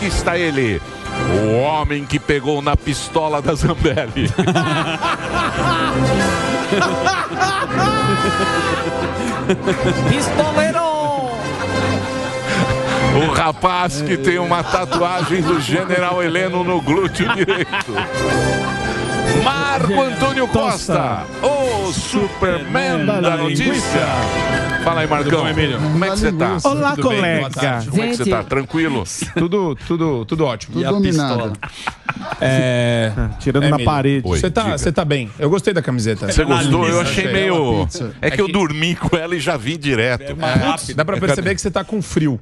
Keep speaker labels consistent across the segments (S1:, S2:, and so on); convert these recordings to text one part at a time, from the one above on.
S1: aqui está ele. O homem que pegou na pistola da Zambelli.
S2: Pistoleiro!
S1: O rapaz que tem uma tatuagem do General Heleno no glúteo direito. Marco Antônio Costa, o Superman da notícia. Fala aí, Marcão. Como é que você tá?
S3: Olá, colega.
S1: Como é que você tá? Tranquilo?
S4: Tudo ótimo.
S3: Tudo dominado.
S4: Tirando na parede.
S1: Oi,
S4: Você tá bem. Eu gostei da camiseta.
S1: Você gostou? Eu achei meio... É que eu
S4: que-
S1: dormi com ela e já vi direto.
S4: Dá pra perceber que você tá com frio.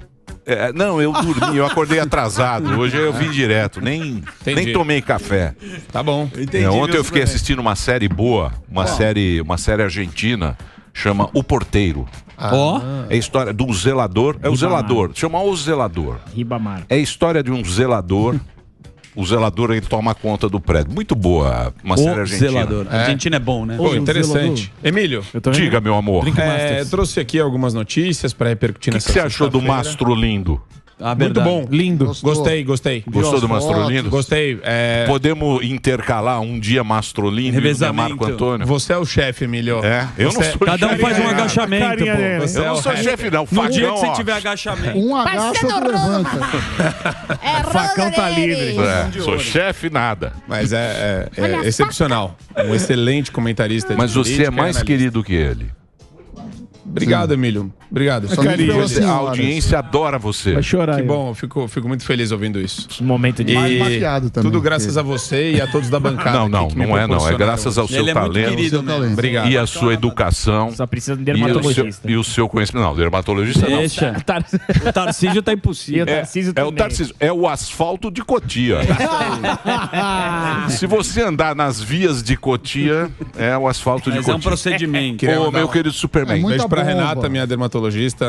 S1: Não, eu dormi, eu acordei atrasado. Hoje eu vim direto, nem tomei café.
S4: Tá bom.
S1: Ontem eu fiquei assistindo uma série boa, uma série argentina, chama O Porteiro. É a história de um zelador. É o zelador, chama O Zelador.
S3: Ribamar.
S1: É a história de um zelador. O zelador, ele toma conta do prédio. Muito boa, uma série argentina.
S5: Zelador. Argentina é bom, né?
S4: Pô, interessante. Emílio,
S1: Diga, meu amor.
S4: trouxe aqui algumas notícias pra repercutir
S1: O que
S4: nessa
S1: você achou do
S4: sexta-feira.
S1: Mastro Lindo?
S4: Muito bom.
S3: Lindo.
S4: Gostei.
S1: Gostou do Mastro Lindo?
S4: Gostei.
S1: Podemos intercalar um dia Mastro Lindo e um dia
S5: Revezamento.
S1: Marco Antônio?
S4: Você é o chefe, Emílio.
S1: Eu não sou
S5: Cada um
S1: chefe.
S5: faz um agachamento,
S3: carinha dele.
S5: pô.
S4: Você
S1: Eu
S4: é
S1: não
S4: o
S1: sou
S4: chefe.
S1: chefe, não.
S5: No dia que
S1: Facão,
S5: você
S1: ó.
S5: tiver agachamento.
S3: Um agacha, outro levanta.
S6: Facão tá livre.
S1: Sou chefe, nada.
S4: Mas é excepcional. Um excelente comentarista de
S1: Mas você
S4: política
S1: é
S4: e
S1: mais
S4: analista.
S1: querido que ele.
S4: Obrigado, Emílio. Obrigado.
S3: É carinho.
S1: A audiência adora você.
S3: Vai chorar
S4: Que
S3: aí.
S4: bom, eu fico muito feliz ouvindo isso.
S3: Momento de...
S4: E
S3: maquiado também.
S4: tudo graças a você e a todos da bancada.
S1: Não,
S4: aqui que me
S1: não é não. É
S4: proporcionaram
S1: graças ao seu
S5: Ele é muito
S1: talento
S5: querido,
S3: Seu talento.
S4: Obrigado.
S1: e a sua educação
S3: Só precisa de um
S1: e
S3: dermatologista.
S1: o seu conhecimento. Não, dermatologista não.
S5: Deixa. O Tarcísio tá impossível.
S1: É o Tarcísio, é o asfalto de Cotia. Se você andar nas vias de Cotia, é o asfalto de
S5: Mas é um
S1: Cotia.
S5: procedimento.
S4: Queria
S1: Ô,
S4: mandar
S1: meu
S4: um
S1: querido Superman.
S3: muita
S4: Beijo pra
S3: bomba.
S4: Renata, minha dermatologista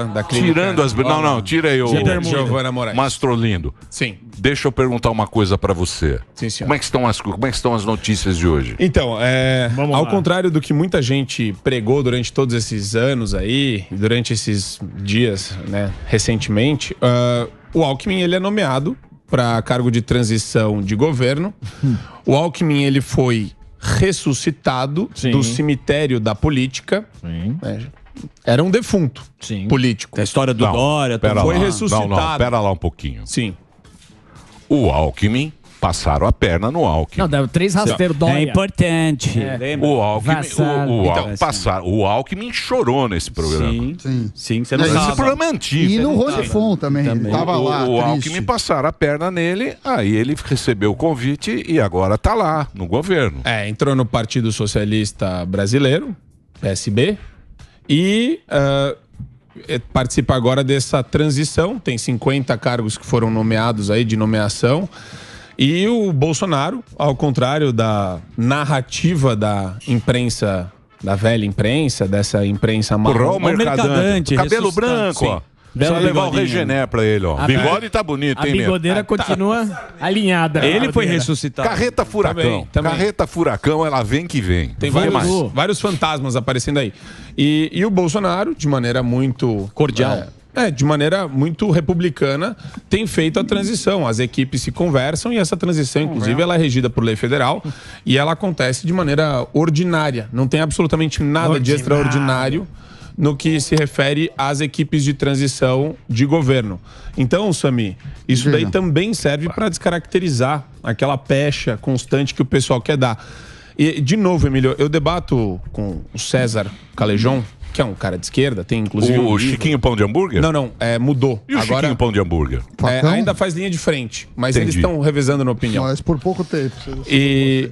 S4: da clínica.
S1: Tirando as... Não, tira aí o...
S4: Giovana Moraes.
S1: Mastro Lindo.
S4: Sim.
S1: Deixa eu perguntar uma coisa pra você.
S4: Sim, senhor.
S1: Como é que estão as notícias de hoje?
S4: Então,
S3: Vamos
S4: ao
S3: lá.
S4: contrário do que muita gente pregou durante todos esses anos aí, durante esses dias, né, recentemente, o Alckmin, ele é nomeado para cargo de transição de governo. O Alckmin, ele foi ressuscitado
S3: Sim.
S4: do cemitério da política.
S3: Sim.
S4: Né? Era um defunto
S3: Sim.
S4: político.
S5: A história do Dória.
S1: Pera
S4: foi
S1: lá.
S4: ressuscitado.
S1: Não, pera lá um pouquinho.
S4: Sim.
S1: O Alckmin, passaram a perna no Alckmin.
S3: Não, deu 3 rasteiros Dória.
S5: É importante. Lembra?
S1: O Alckmin,
S3: Vassado.
S1: o Alckmin chorou nesse programa.
S5: Sim.
S3: Sim.
S5: Você não
S1: Esse
S5: sabe.
S1: programa é antigo.
S3: E no
S1: Você não
S3: Rodefon também. Ele tava lá,
S1: o
S3: triste.
S1: Alckmin passaram a perna nele, aí ele recebeu o convite e agora tá lá, no governo.
S4: Entrou no Partido Socialista Brasileiro, PSB, e participa agora dessa transição. Tem 50 cargos que foram nomeados aí de nomeação. E o Bolsonaro, ao contrário da narrativa da imprensa, da velha imprensa, dessa imprensa
S1: Porra, o mercadante.
S5: mercadante,
S1: Cabelo
S5: ressuscitado,
S1: branco,
S5: sim.
S1: ó.
S5: Belo
S1: Só levar o
S5: bigodinho.
S1: Regené pra ele, ó. Bigode tá bonito,
S3: A
S1: hein, meu?
S3: bigodeira continua alinhada.
S5: Ele foi ressuscitado.
S1: Carreta Furacão.
S4: Também.
S1: Carreta Furacão, ela vem que vem.
S4: Tem
S1: Vai
S4: vários,
S1: mais.
S4: vários fantasmas aparecendo aí. E o Bolsonaro, de maneira muito
S5: Cordial.
S4: De maneira muito republicana, tem feito a transição. As equipes se conversam e essa transição, inclusive, ela é regida por lei federal e ela acontece de maneira ordinária. Não tem absolutamente nada de extraordinário no que se refere às equipes de transição de governo. Então, Sami, isso daí também serve para descaracterizar aquela pecha constante que o pessoal quer dar. E, de novo, Emílio, eu debato com o César Calejon, que é um cara de esquerda, tem inclusive
S1: O Chiquinho Pão de Hambúrguer?
S4: Não, mudou.
S1: E o Chiquinho Pão de Hambúrguer?
S4: Ainda faz linha de frente, mas
S1: Entendi.
S4: eles estão revezando na opinião.
S3: Mas por pouco tempo.
S4: E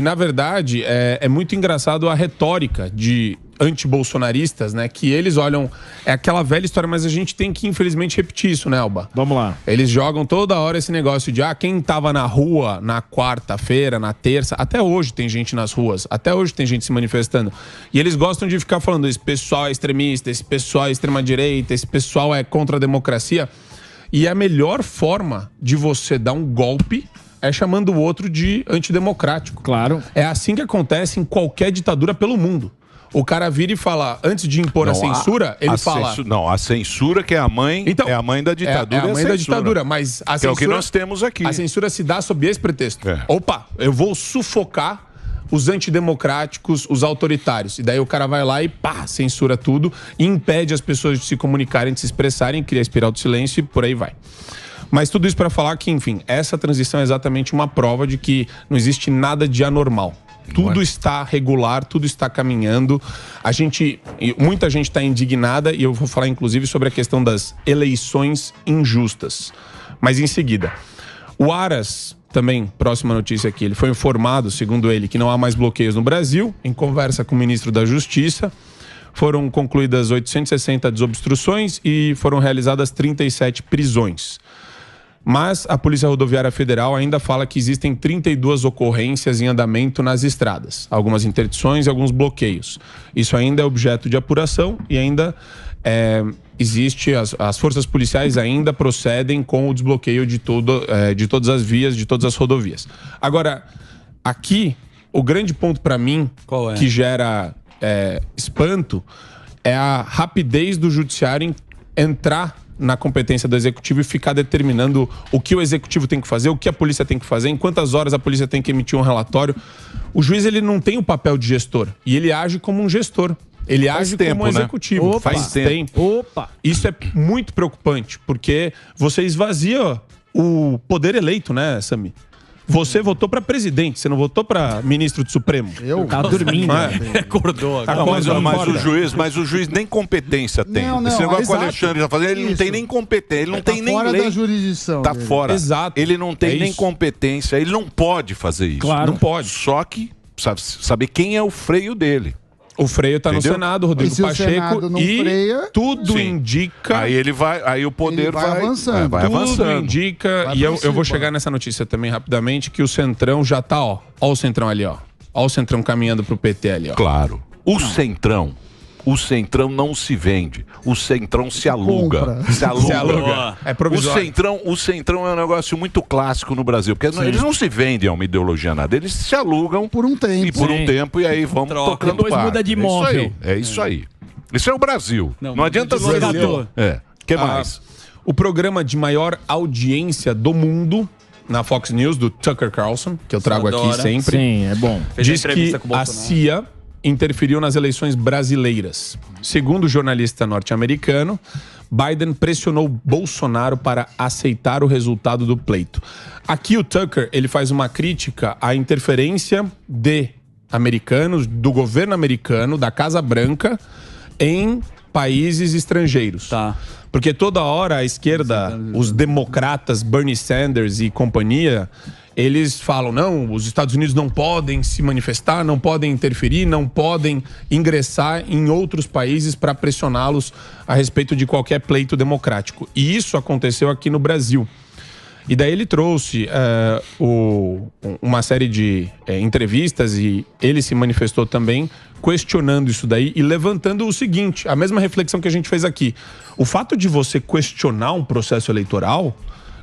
S4: na verdade, é muito engraçado a retórica de antibolsonaristas, né? Que eles olham... É aquela velha história, mas a gente tem que, infelizmente, repetir isso, né, Alba?
S3: Vamos lá.
S4: Eles jogam toda hora esse negócio de quem tava na rua na quarta-feira, na terça, até hoje tem gente nas ruas, até hoje tem gente se manifestando. E eles gostam de ficar falando, esse pessoal é extremista, esse pessoal é extrema-direita, esse pessoal é contra a democracia. E a melhor forma de você dar um golpe é chamando o outro de antidemocrático.
S3: Claro.
S4: É assim que acontece em qualquer ditadura pelo mundo. O cara vira e fala, antes de impor a censura, ele fala...
S1: a censura que é a mãe, é a mãe da ditadura.
S4: É a mãe da ditadura, mas a
S1: que
S4: censura...
S1: é o que nós temos aqui.
S4: A censura se dá sob esse pretexto. Opa, eu vou sufocar os antidemocráticos, os autoritários. E daí o cara vai lá e censura tudo e impede as pessoas de se comunicarem, de se expressarem, cria a espiral do silêncio e por aí vai. Mas tudo isso para falar que, enfim, essa transição é exatamente uma prova de que não existe nada de anormal. Tudo está regular, tudo está caminhando. Muita gente está indignada e eu vou falar inclusive sobre a questão das eleições injustas. Mas em seguida, o Aras, também, próxima notícia aqui, ele foi informado, segundo ele, que não há mais bloqueios no Brasil. Em conversa com o ministro da Justiça, foram concluídas 860 desobstruções e foram realizadas 37 prisões. Mas a Polícia Rodoviária Federal ainda fala que existem 32 ocorrências em andamento nas estradas. Algumas interdições e alguns bloqueios. Isso ainda é objeto de apuração e ainda existe... As forças policiais ainda procedem com o desbloqueio de todas as vias, de todas as rodovias. Agora, aqui, o grande ponto para mim, que gera espanto, é a rapidez do judiciário em entrar na competência do executivo e ficar determinando o que o executivo tem que fazer, o que a polícia tem que fazer, em quantas horas a polícia tem que emitir um relatório. O juiz, ele não tem o papel de gestor e ele age como um gestor. Ele age como um executivo.
S1: Né? Faz tempo.
S4: Isso é muito preocupante, porque você esvazia o poder eleito, né, Sami? Você votou para presidente, você não votou para ministro do Supremo.
S3: Tá dormindo.
S5: Acordou.
S1: Mas o juiz nem competência tem. Esse negócio que o Alexandre está fazendo, ele não tem nem competência, ele não tem nem lei.
S2: Fora da jurisdição.
S1: Tá fora.
S4: Exato.
S1: Ele não tem nem competência, ele não pode fazer isso.
S4: Claro. Não pode.
S1: Só que saber quem é o freio dele.
S4: O freio está no Senado, Rodrigo Pacheco, e freia, tudo indica...
S1: Aí o poder vai
S2: avançando.
S1: Vai avançando.
S4: Tudo indica, e eu vou chegar nessa notícia também rapidamente, que o Centrão já tá, ó o Centrão ali, ó o Centrão caminhando pro PT ali, ó.
S1: Claro. O Centrão não se vende. O Centrão se aluga. Se aluga.
S4: É provisório.
S1: O Centrão é um negócio muito clássico no Brasil. Porque eles não se vendem a uma ideologia nada. Eles se alugam
S2: por um tempo.
S1: E aí vamos tocando
S3: depois
S1: barco.
S3: Muda de imóvel.
S1: É isso aí. Isso é o Brasil. Não adianta
S5: ser.
S1: O que mais?
S4: O programa de maior audiência do mundo na Fox News, do Tucker Carlson, que eu trago aqui sempre.
S3: Sim, é bom.
S4: Diz que a CIA interferiu nas eleições brasileiras. Segundo o jornalista norte-americano, Biden pressionou Bolsonaro para aceitar o resultado do pleito. Aqui o Tucker, ele faz uma crítica à interferência de americanos, do governo americano, da Casa Branca, em países estrangeiros.
S5: Tá.
S4: Porque toda hora a esquerda, os democratas, Bernie Sanders e companhia, eles falam, não, os Estados Unidos não podem se manifestar, não podem interferir, não podem ingressar em outros países para pressioná-los a respeito de qualquer pleito democrático. E isso aconteceu aqui no Brasil. E daí ele trouxe uma série de entrevistas e ele se manifestou também questionando isso daí e levantando o seguinte, a mesma reflexão que a gente fez aqui. O fato de você questionar um processo eleitoral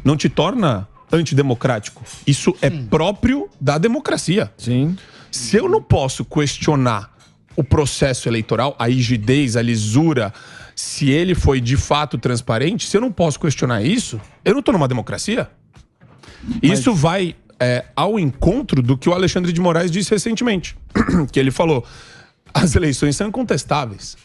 S4: não te torna antidemocrático. Isso é próprio da democracia.
S3: Sim.
S4: Se eu não posso questionar o processo eleitoral, a rigidez, a lisura, se ele foi de fato transparente, se eu não posso questionar isso, eu não estou numa democracia. Isso vai ao encontro do que o Alexandre de Moraes disse recentemente. Que ele falou, as eleições são incontestáveis.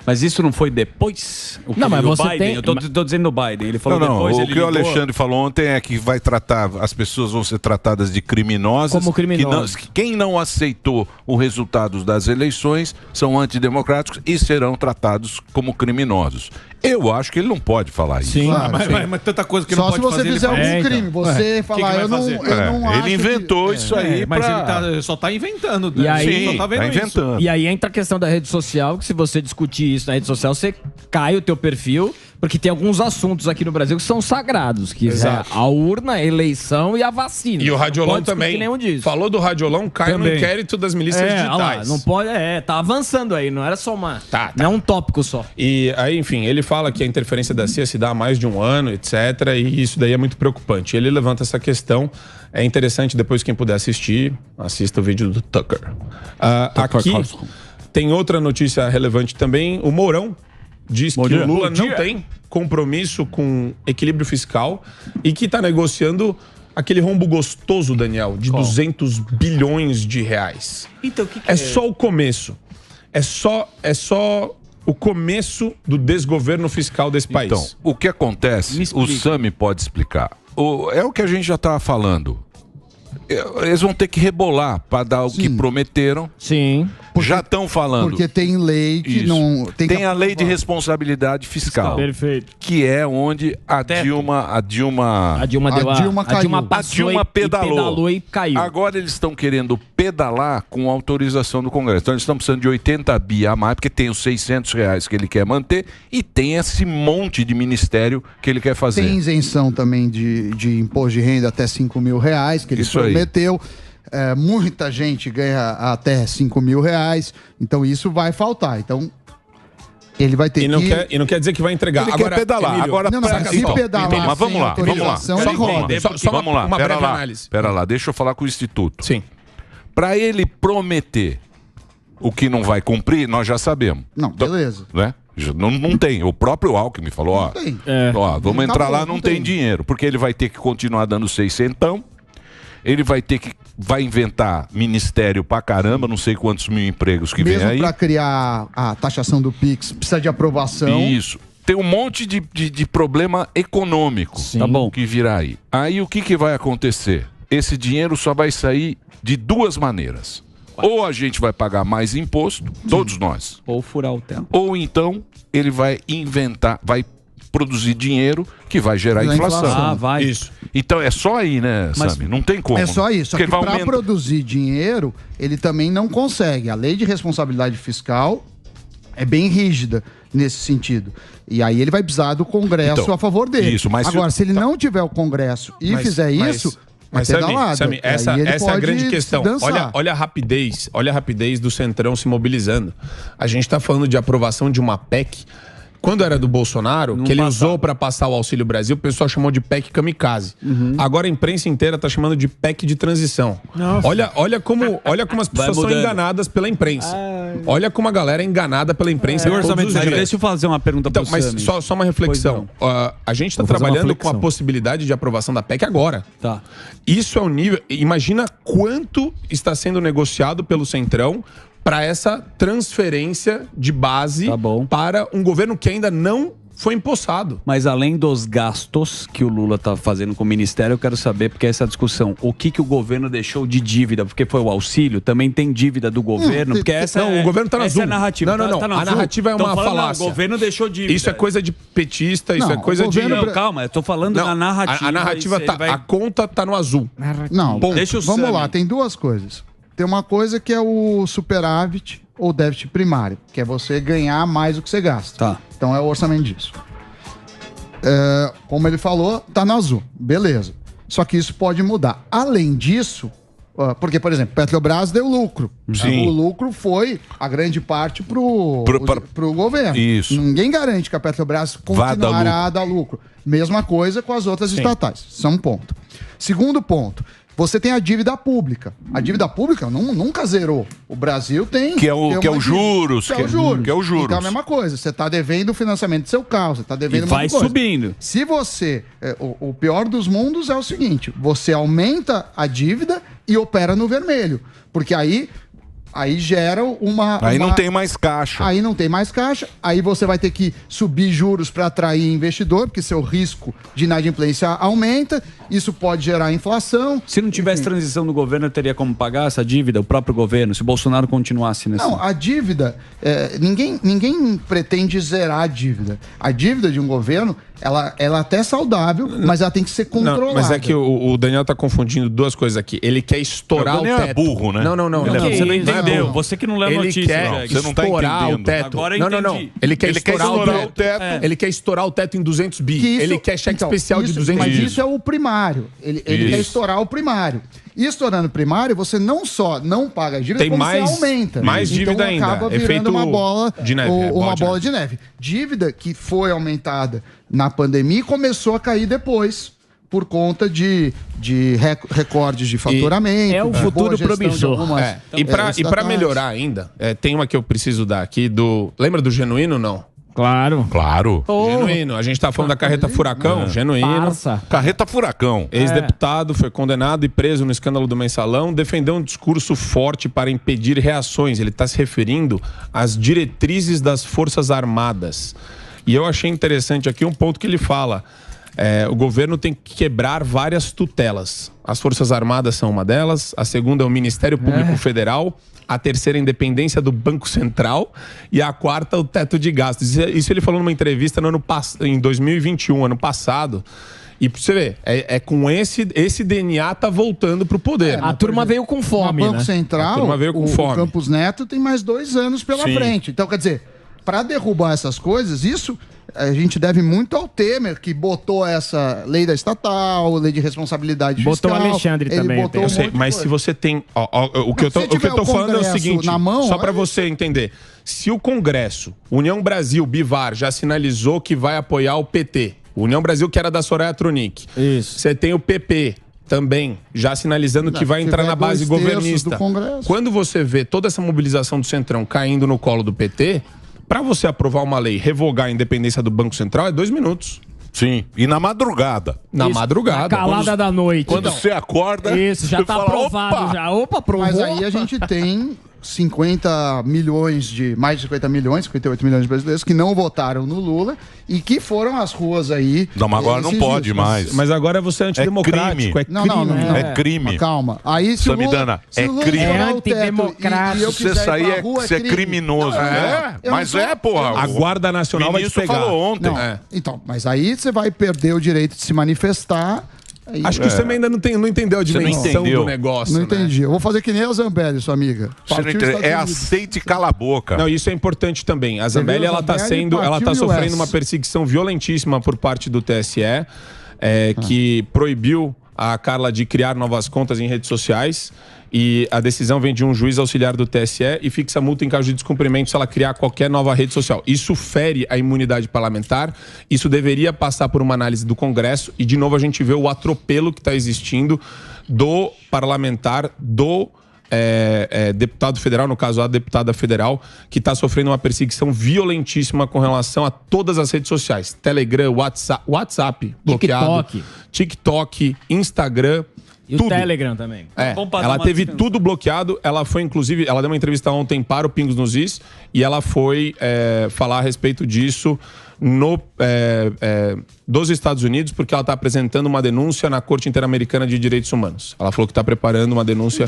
S5: Mas isso não foi depois?
S3: Não, mas você
S5: Biden?
S3: tem...
S5: Eu tô dizendo o Biden. Ele falou depois.
S1: O que o Alexandre falou ontem é que vai tratar, as pessoas vão ser tratadas de criminosas.
S3: Como criminosas.
S1: Quem não aceitou o resultado das eleições são antidemocráticos e serão tratados como criminosos. Eu acho que ele não pode falar isso.
S3: Sim,
S2: Claro,
S7: mas tanta coisa que não
S2: Só
S7: pode
S2: se você
S7: fazer.
S2: fizer algum
S3: então.
S2: crime. Você falar,
S7: que
S2: eu não acho
S1: Ele inventou isso aí
S7: Mas
S1: pra...
S7: ele só tá inventando.
S3: E aí-
S7: só tá vendo
S1: tá
S7: isso.
S1: inventando.
S3: E aí entra a questão da rede social, que se você discutir isso na rede social, você cai o teu perfil, porque tem alguns assuntos aqui no Brasil que são sagrados, que
S4: Exato.
S3: é a urna, a eleição e a vacina.
S4: E o Radiolão
S3: Pode discutir
S4: também
S3: nenhum disso.
S4: falou do Radiolão, cai no
S3: Também.
S4: inquérito das milícias
S3: olha lá,
S4: digitais.
S3: não pode, tá avançando aí, não era só uma,
S4: Tá.
S3: não é um tópico só.
S4: E aí, enfim, ele fala que a interferência da CIA se dá há mais de um ano, etc. E isso daí é muito preocupante. Ele levanta essa questão. É interessante, depois quem puder assistir, assista o vídeo do Tucker. Aqui, Tem outra notícia relevante também. O Mourão diz que o Lula não tem compromisso com equilíbrio fiscal e que está negociando aquele rombo gostoso, Daniel, de 200 bilhões de reais.
S5: Então, o que
S4: é só o começo. É só o começo do desgoverno fiscal desse país.
S1: Então, o que acontece, o Sami pode explicar. É o que a gente já estava falando. Eles vão ter que rebolar para dar o que prometeram.
S3: Sim.
S1: Já estão falando.
S2: Porque tem lei que não...
S1: Tem a lei de responsabilidade fiscal.
S3: Perfeito.
S1: Que é onde a Dilma
S3: pedalou e caiu.
S1: Agora eles estão querendo pedalar com autorização do Congresso. Então eles estão precisando de 80 bi a mais, porque tem os R$600 que ele quer manter e tem esse monte de ministério que ele quer fazer.
S2: Tem isenção também de imposto de renda até R$5 mil, que ele prometeu. Muita gente ganha até R$5 mil, então isso vai faltar. Então ele vai ter
S4: e não quer dizer que vai entregar.
S1: Ele
S4: agora
S1: quer pedalar.
S4: Emílio,
S1: Agora,
S2: se pedalar,
S1: então, mas vamos lá.
S4: Vamos lá. Uma breve análise.
S1: Pera lá, deixa eu falar com o Instituto.
S4: Sim.
S1: Para ele prometer o que não vai cumprir, nós já sabemos.
S2: Não, beleza.
S1: Né? Não tem. O próprio Alckmin falou, vamos entrar lá, não tem dinheiro. Porque ele vai ter que continuar dando 600. Ele vai inventar ministério pra caramba, não sei quantos mil empregos que vem aí.
S2: Mesmo pra criar a taxação do PIX, precisa de aprovação.
S1: Isso. Tem um monte de problema econômico que virá aí. Aí o que vai acontecer? Esse dinheiro só vai sair de duas maneiras. Ou a gente vai pagar mais imposto, todos nós.
S5: Ou furar o tempo.
S1: Ou então ele vai produzir dinheiro que vai gerar inflação.
S5: Vai.
S1: Isso. Então é só aí, né, Sami? Não tem como.
S2: É só isso. Só que para
S1: aumentar...
S2: produzir dinheiro, ele também não consegue. A lei de responsabilidade fiscal é bem rígida nesse sentido. E aí ele vai precisar do Congresso a favor dele.
S1: Isso, mas
S2: agora, se ele não tiver o Congresso e fizer isso...
S4: Mas Sami, essa é a grande questão. Olha a rapidez do Centrão se mobilizando. A gente está falando de aprovação de uma PEC. Quando era do Bolsonaro, que ele usou para passar o Auxílio Brasil, o pessoal chamou de PEC kamikaze. Agora a imprensa inteira está chamando de PEC de transição. Olha como as pessoas são enganadas pela imprensa. Olha como a galera é enganada pela imprensa.
S5: Deixa eu fazer uma pergunta para você.
S4: Mas só uma reflexão. A gente está trabalhando com a possibilidade de aprovação da PEC agora.
S5: Tá.
S4: Isso é o nível... Imagina quanto está sendo negociado pelo Centrão para essa transferência de base para um governo que ainda não foi empossado.
S5: Mas além dos gastos que o Lula está fazendo com o Ministério, eu quero saber, porque essa discussão, o que o governo deixou de dívida, porque foi o auxílio, também tem dívida do governo, porque essa
S4: o governo está na azul.
S5: É a narrativa.
S4: Não. A narrativa é uma falácia.
S5: O governo deixou dívida.
S4: Isso é coisa de petista, isso é coisa de...
S5: Não, calma, eu tô falando da narrativa.
S4: A narrativa a conta tá no azul.
S2: Não, vamos lá, tem duas coisas. Tem uma coisa que é o superávit ou déficit primário, que é você ganhar mais do que você gasta.
S5: Tá.
S2: Então é o orçamento disso. Como ele falou, tá no azul. Beleza. Só que isso pode mudar. Além disso, porque, por exemplo, Petrobras deu lucro.
S1: Sim.
S2: O lucro foi, a grande parte, pro governo.
S1: Isso.
S2: Ninguém garante que a Petrobras continuará a dar lucro. Mesma coisa com as outras estatais. Isso é um ponto. Segundo ponto. Você tem a dívida pública. A dívida pública nunca zerou. O Brasil tem...
S1: Que é o juros.
S2: Que é o juros. Então é a mesma coisa. Você está devendo o financiamento do seu carro. Você está devendo
S5: uma coisa. E vai subindo.
S2: Se você... O pior dos mundos é o seguinte. Você aumenta a dívida e opera no vermelho. Porque aí gera uma...
S1: Aí não tem mais caixa.
S2: Aí não tem mais caixa. Aí você vai ter que subir juros para atrair investidor, porque seu risco de inadimplência aumenta. Isso pode gerar inflação.
S5: Se não tivesse transição do governo, teria como pagar essa dívida, o próprio governo, se o Bolsonaro continuasse nessa...
S2: Não, a dívida... ninguém pretende zerar a dívida. A dívida de um governo, ela é até saudável, mas ela tem que ser controlada.
S4: Não, mas é que o Daniel tá confundindo duas coisas aqui. Ele quer estourar o teto.
S1: É burro, né?
S4: Não.
S5: Você não entendeu. Você que não lê a notícia.
S4: Você não tá estourar o teto.
S5: Agora entendi.
S4: Não. Ele quer estourar o teto. Ele quer estourar o teto em 200 bi. Ele quer cheque especial de 200 bi.
S2: Mas isso é o primário. Ele quer estourar o primário. E estourando o primário, você não só não paga a dívida, como você aumenta.
S4: Mais dívida ainda.
S2: Acaba virando uma bola
S4: de neve.
S2: Uma bola de neve. Dívida que foi aumentada na pandemia e começou a cair depois. por conta de recordes de faturamento.
S3: É o futuro promissor.
S4: E para melhorar ainda, tem uma que eu preciso dar aqui Lembra do Genuíno, não?
S3: Claro.
S4: Genuíno. A gente tá falando da Carreta Furacão. Genuíno.
S3: Parça.
S1: Carreta Furacão.
S4: Ex-deputado, foi condenado e preso no escândalo do Mensalão. Defendeu um discurso forte para impedir reações. Ele está se referindo às diretrizes das Forças Armadas. E eu achei interessante aqui um ponto que ele fala. O governo tem que quebrar várias tutelas. As Forças Armadas são uma delas. A segunda é o Ministério Público Federal. A terceira, a independência do Banco Central. E a quarta, o teto de gastos. Isso ele falou numa entrevista em 2021, ano passado. E pra você ver, com esse DNA tá voltando pro poder.
S3: A turma veio com fome,
S2: O Banco Central,
S4: a turma veio com fome.
S2: O Campos Neto tem mais 2 anos pela frente. Então, quer dizer, para derrubar essas coisas, isso a gente deve muito ao Temer, que botou essa lei da estatal, lei de responsabilidade fiscal.
S3: Botou o Alexandre também.
S2: Botou
S4: eu sei, mas se você tem... o que eu tô falando é o seguinte, só para você entender. Se o Congresso, União Brasil, Bivar, já sinalizou que vai apoiar o PT, União Brasil que era da Soraya Tronic, você tem o PP também já sinalizando que vai entrar na base governista. Quando você vê toda essa mobilização do Centrão caindo no colo do PT... Para você aprovar uma lei, revogar a independência do Banco Central, é 2 minutos.
S1: Sim, e na madrugada.
S3: Na calada da noite.
S1: Quando você acorda...
S3: Isso, já tá aprovado. Aprovou.
S2: Mas aí a gente tem 50 milhões mais de 50 milhões, 58 milhões de brasileiros que não votaram no Lula e que foram às ruas aí.
S1: Não, mas agora não pode mais.
S4: Mas agora você é antidemocrático.
S1: É crime.
S2: Não.
S1: É crime.
S2: Mas calma. Aí se
S1: Samidana,
S2: é crime.
S3: É antidemocrático.
S1: Se você sair, você é criminoso. Mas porra.
S4: A Guarda Nacional vai te pegar.
S1: Falou ontem.
S2: Então, mas aí você vai perder o direito de se manifestar.
S4: Acho que você ainda não entendeu a dimensão do negócio.
S2: Não entendi. Eu vou fazer que nem a Zambelli, sua amiga.
S1: Aceite e cala a boca.
S4: Não, isso é importante também. A Zambelli, ela tá sofrendo uma perseguição violentíssima por parte do TSE, que proibiu a Carla de criar novas contas em redes sociais. E a decisão vem de um juiz auxiliar do TSE e fixa multa em caso de descumprimento se ela criar qualquer nova rede social. Isso fere a imunidade parlamentar, isso deveria passar por uma análise do Congresso e, de novo, a gente vê o atropelo que está existindo do parlamentar, do deputado federal, no caso a deputada federal, que está sofrendo uma perseguição violentíssima com relação a todas as redes sociais. Telegram, WhatsApp bloqueado, TikTok, Instagram.
S3: E tudo. O Telegram também.
S4: Ela teve tudo bloqueado. Ela foi, inclusive, ela deu uma entrevista ontem para o Pingos nos Is e ela foi falar a respeito disso dos Estados Unidos, porque ela está apresentando uma denúncia na Corte Interamericana de Direitos Humanos. Ela falou que está preparando uma denúncia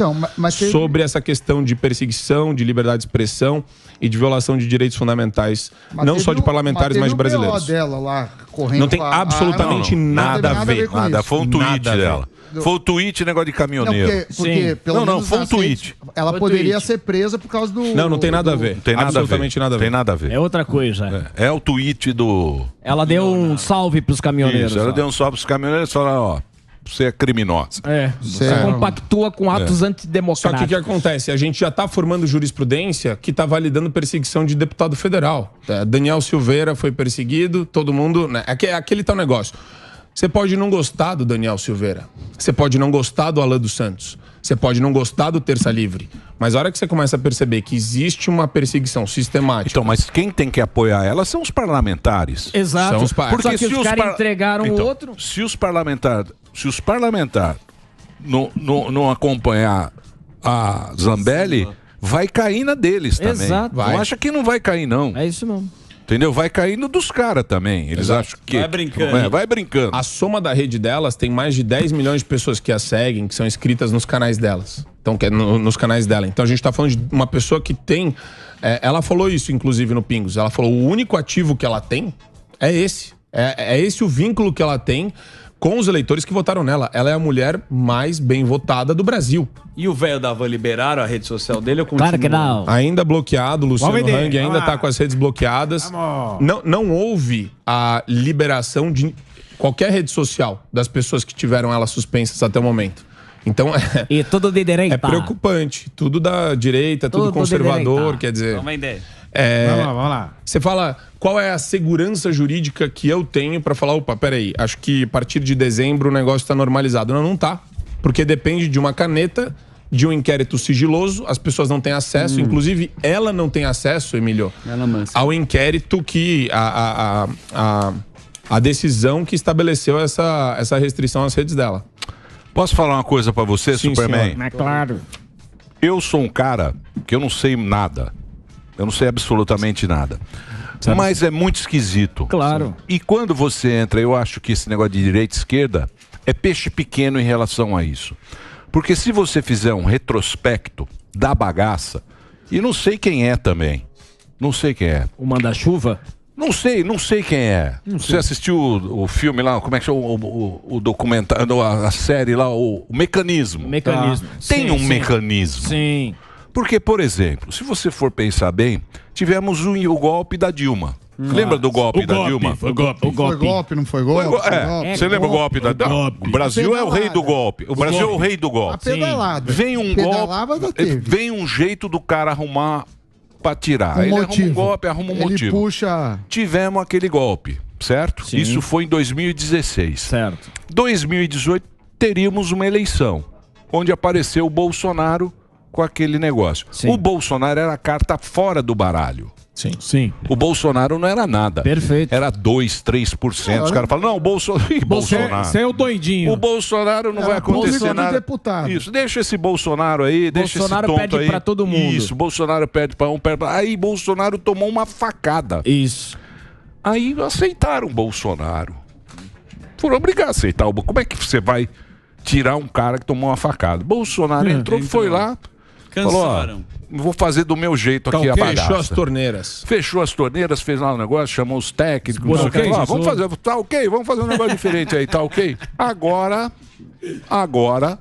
S4: sobre essa questão de perseguição, de liberdade de expressão e de violação de direitos fundamentais, não só de parlamentares, mas de brasileiros.
S2: Dela lá, correndo
S4: não tem absolutamente nada a ver.
S1: Foi um tweet dela. Foi o tweet, negócio de caminhoneiro.
S2: Porque pelo menos
S1: foi um tweet.
S2: Ela poderia ser presa por causa do...
S4: Não tem nada a ver.
S1: Tem absolutamente nada a ver. Tem nada a ver.
S3: É outra coisa.
S1: É o tweet do...
S3: Ela deu um salve pros caminhoneiros.
S1: Isso, ela deu um salve pros caminhoneiros e falou, você é criminosa.
S3: Você compactua com atos antidemocráticos.
S4: Só que o que acontece? A gente já está formando jurisprudência que está validando perseguição de deputado federal. Daniel Silveira foi perseguido, todo mundo... Né? Aquele tal negócio. Você pode não gostar do Daniel Silveira. Você pode não gostar do Alan dos Santos. Você pode não gostar do Terça Livre. Mas a hora que você começa a perceber que existe uma perseguição sistemática...
S1: Então, mas quem tem que apoiar ela são os parlamentares.
S3: Exato.
S4: São os
S3: porque só que os caras entregaram o outro...
S1: Se os parlamentares não acompanhar a Zambelli, vai cair na deles também.
S3: Exato.
S1: Não acha que não vai cair, não.
S3: É isso mesmo.
S1: Entendeu? Vai cair no dos caras também. Eles acham que...
S5: Vai brincando.
S1: Vai brincando.
S4: A soma da rede delas tem mais de 10 milhões de pessoas que a seguem, que são inscritas nos canais delas. Então, nos canais dela. Então, a gente tá falando de uma pessoa que tem... ela falou isso, inclusive, no Pingos. Ela falou, o único ativo que ela tem é esse. É esse o vínculo que ela tem com os eleitores que votaram nela. Ela é a mulher mais bem votada do Brasil.
S5: E o velho da Van liberaram a rede social dele?
S3: Claro que não.
S4: Ainda bloqueado, Luciano Hang ainda está com as redes bloqueadas. Não houve a liberação de qualquer rede social das pessoas que tiveram elas suspensas até o momento. Então
S3: e tudo de direita.
S4: É preocupante. Tudo da direita, tudo conservador, quer dizer... Vamos lá. Você fala, qual é a segurança jurídica que eu tenho para falar, opa, peraí, acho que a partir de dezembro o negócio está normalizado. Não tá. Porque depende de uma caneta, de um inquérito sigiloso, as pessoas não têm acesso, inclusive ela não tem acesso, Emílio, ao inquérito que a decisão que estabeleceu essa restrição às redes dela.
S1: Posso falar uma coisa pra você,
S4: Sim,
S1: Superman?
S3: É claro.
S1: Eu sou um cara que eu não sei nada. Eu não sei absolutamente nada. Mas é muito esquisito.
S3: Claro.
S1: E quando você entra, eu acho que esse negócio de direita e esquerda é peixe pequeno em relação a isso. Porque se você fizer um retrospecto da bagaça, e não sei quem é também. Não sei quem é.
S3: O manda-chuva?
S1: Não sei quem é. Você assistiu o filme lá, como é que chama o documentário, a série lá, o Mecanismo.
S3: Mecanismo.
S1: Tem um mecanismo.
S3: Sim.
S1: Porque, por exemplo, se você for pensar bem, tivemos o golpe da Dilma. Lembra do golpe da Dilma?
S2: Foi golpe, não foi golpe?
S1: Você lembra o golpe da Dilma? O Brasil é o rei do golpe. O Brasil é o rei do golpe. Vem um golpe, vem um jeito do cara arrumar pra tirar. Ele arruma um golpe, arruma um motivo. Tivemos aquele golpe, certo?
S3: Sim.
S1: Isso foi em 2016.
S3: Certo.
S1: 2018 teríamos uma eleição, onde apareceu o Bolsonaro com aquele negócio.
S3: Sim.
S1: O Bolsonaro era a carta fora do baralho.
S3: Sim.
S1: O Bolsonaro não era nada.
S3: Perfeito.
S1: Era 2, 3%. Os caras falam, não, o Bolsonaro...
S7: Você é o doidinho.
S1: O Bolsonaro não vai acontecer nada.
S2: Deputado.
S1: Isso, deixa esse Bolsonaro aí, deixa
S3: Bolsonaro
S1: esse tonto
S3: pede
S1: aí.
S3: pra todo mundo.
S1: Isso, Bolsonaro pede pra um, pede pra... Aí Bolsonaro tomou uma facada.
S3: Isso.
S1: Aí aceitaram o Bolsonaro. Foram obrigados a aceitar o Bolsonaro. Como é que você vai tirar um cara que tomou uma facada? Bolsonaro entrou, foi lá, falou, ó, vou fazer do meu jeito aqui a bagaça.
S4: Fechou as torneiras.
S1: Fechou as torneiras, fez lá um negócio, chamou os técnicos. Não sei o quê. Vamos fazer, tá ok, vamos fazer um negócio diferente aí, tá ok? Agora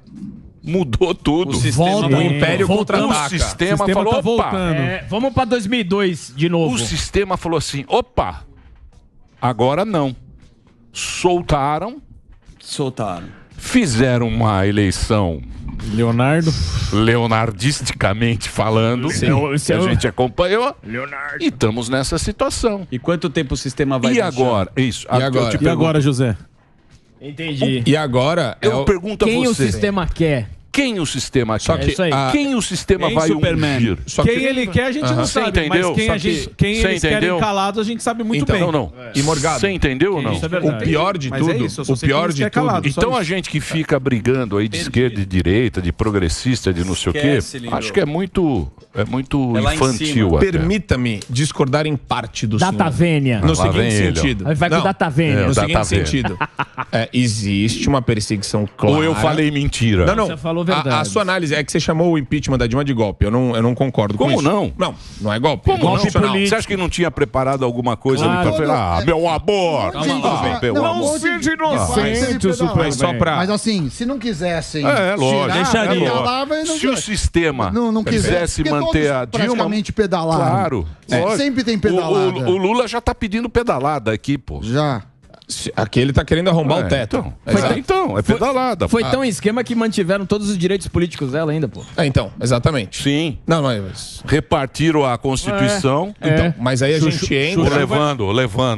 S1: mudou tudo.
S4: O Império contra-ataca.
S1: O sistema falou,
S7: tá
S1: opa.
S7: voltando.
S3: Vamos pra 2002 de novo.
S1: O sistema falou assim, opa, agora não. Soltaram. Fizeram uma eleição leonardisticamente falando, que a gente acompanhou, e estamos nessa situação.
S5: E quanto tempo o sistema vai
S1: E agora? Isso.
S7: E agora, José?
S3: Entendi.
S4: E agora...
S1: Eu pergunto a
S3: Quem
S1: você.
S3: o sistema quer?
S1: Quem o sistema quer?
S3: Só que,
S1: quem o sistema vai ungir?
S7: Quem ele quer, a gente não
S1: Você
S7: sabe.
S1: entendeu?
S7: Mas quem eles querem calados, a gente sabe muito bem.
S1: Não. E Morgado, você entendeu ou não?
S7: Isso é verdade.
S4: O pior de
S7: Mas
S4: tudo,
S7: é isso, eu só
S4: o
S7: sei
S4: pior
S7: quem
S4: de
S7: quer
S4: tudo.
S7: calado, só
S1: Então
S7: isso.
S1: a gente que fica brigando aí de esquerda e de direita, de progressista, de não sei o quê,
S5: Esquece, Lindô.
S1: acho que é muito
S5: lá em
S1: infantil
S5: cima.
S1: até.
S4: Permita-me discordar em parte do senhor.
S3: Datavênia.
S4: No
S1: Lá vem
S4: seguinte
S1: ele, ó.
S4: sentido.
S3: Aí vai com
S4: Não,
S3: Datavênia.
S4: No
S1: Data
S4: seguinte
S1: Vênia.
S4: sentido. Existe uma perseguição clara.
S1: Ou eu falei mentira?
S4: Não.
S3: Você falou verdade.
S4: A sua análise é que você chamou o impeachment da Dilma de golpe. Eu não concordo com
S1: Como
S4: isso.
S1: não?
S4: Não é golpe.
S1: Como
S4: é
S1: não?
S4: constitucional.
S1: Você acha que não tinha preparado alguma coisa ali pra falar, meu amor? Meu amor.
S3: seja inocente, o
S4: Mas só pra...
S2: Mas assim, se não quisessem
S1: Lógico.
S2: deixaria.
S1: Se o sistema
S2: não
S1: quisesse
S2: porque
S1: manter
S2: todos
S1: a Dilma...
S2: praticamente pedalaram.
S1: Claro. lógico.
S2: Sempre tem pedalada.
S1: O Lula já tá pedindo pedalada aqui, pô.
S2: Já.
S4: Aqui ele tá querendo arrombar o teto.
S1: Então, é pedalada.
S3: Foi tão esquema que mantiveram todos os direitos políticos dela ainda, pô.
S4: Então, exatamente.
S1: Sim.
S4: Não, mas...
S1: Repartiram a Constituição.
S4: Então, mas aí a gente entra...
S1: Levando.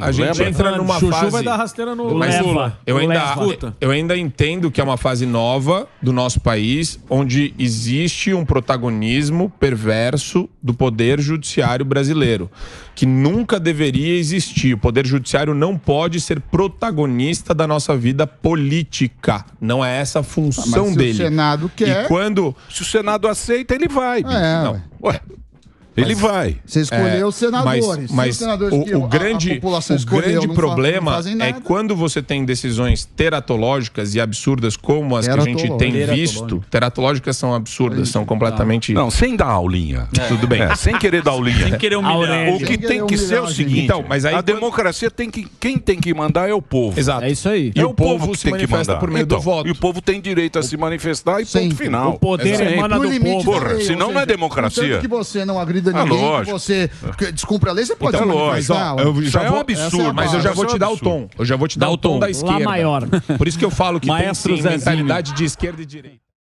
S4: A gente entra numa
S7: Chuchu
S4: fase...
S7: vai dar rasteira no
S4: Mas
S7: Lula.
S4: eu ainda entendo que é uma fase nova do nosso país, onde existe um protagonismo perverso do Poder Judiciário brasileiro, que nunca deveria existir. O Poder Judiciário não pode ser protagonista da nossa vida política. Não é essa a função
S2: mas se
S4: dele.
S2: o Senado quer...
S4: E quando...
S1: Se o Senado aceita, ele vai. bicho. Ué, ele vai.
S2: Você escolheu os senadores.
S4: Mas
S2: Se os senadores que
S4: o grande problema é quando você tem decisões teratológicas e absurdas como as que a gente tem visto. Teratológicas são absurdas, são completamente...
S1: Não, sem dar aulinha.
S4: Tudo bem.
S1: Sem querer dar aulinha.
S5: Sem querer humilhar.
S1: O que tem que ser é o seguinte,
S4: Então, mas aí
S1: a democracia tem que... Quem tem que mandar é o povo.
S4: Exato.
S3: É isso aí.
S4: E
S1: É
S4: o povo se
S1: tem que
S4: manifesta
S1: mandar.
S4: por meio do
S1: Então,
S4: voto.
S1: E o povo tem direito a se manifestar e ponto final.
S3: O poder
S1: Sempre.
S3: emana do povo.
S1: Porra, senão não é democracia.
S2: Que você não agrida ninguém, que
S1: lógico.
S2: você descumpre a lei, você pode
S1: Então,
S2: se
S1: lógico.
S2: manifestar.
S4: Eu já
S1: é um
S4: vou,
S1: absurdo.
S4: mas eu já vou te dar o tom. Eu já vou te dar o tom da esquerda.
S3: Lá maior.
S4: Por isso que eu falo que
S5: Maestro
S4: tem sim
S5: Zezinho.
S4: mentalidade de esquerda e direita.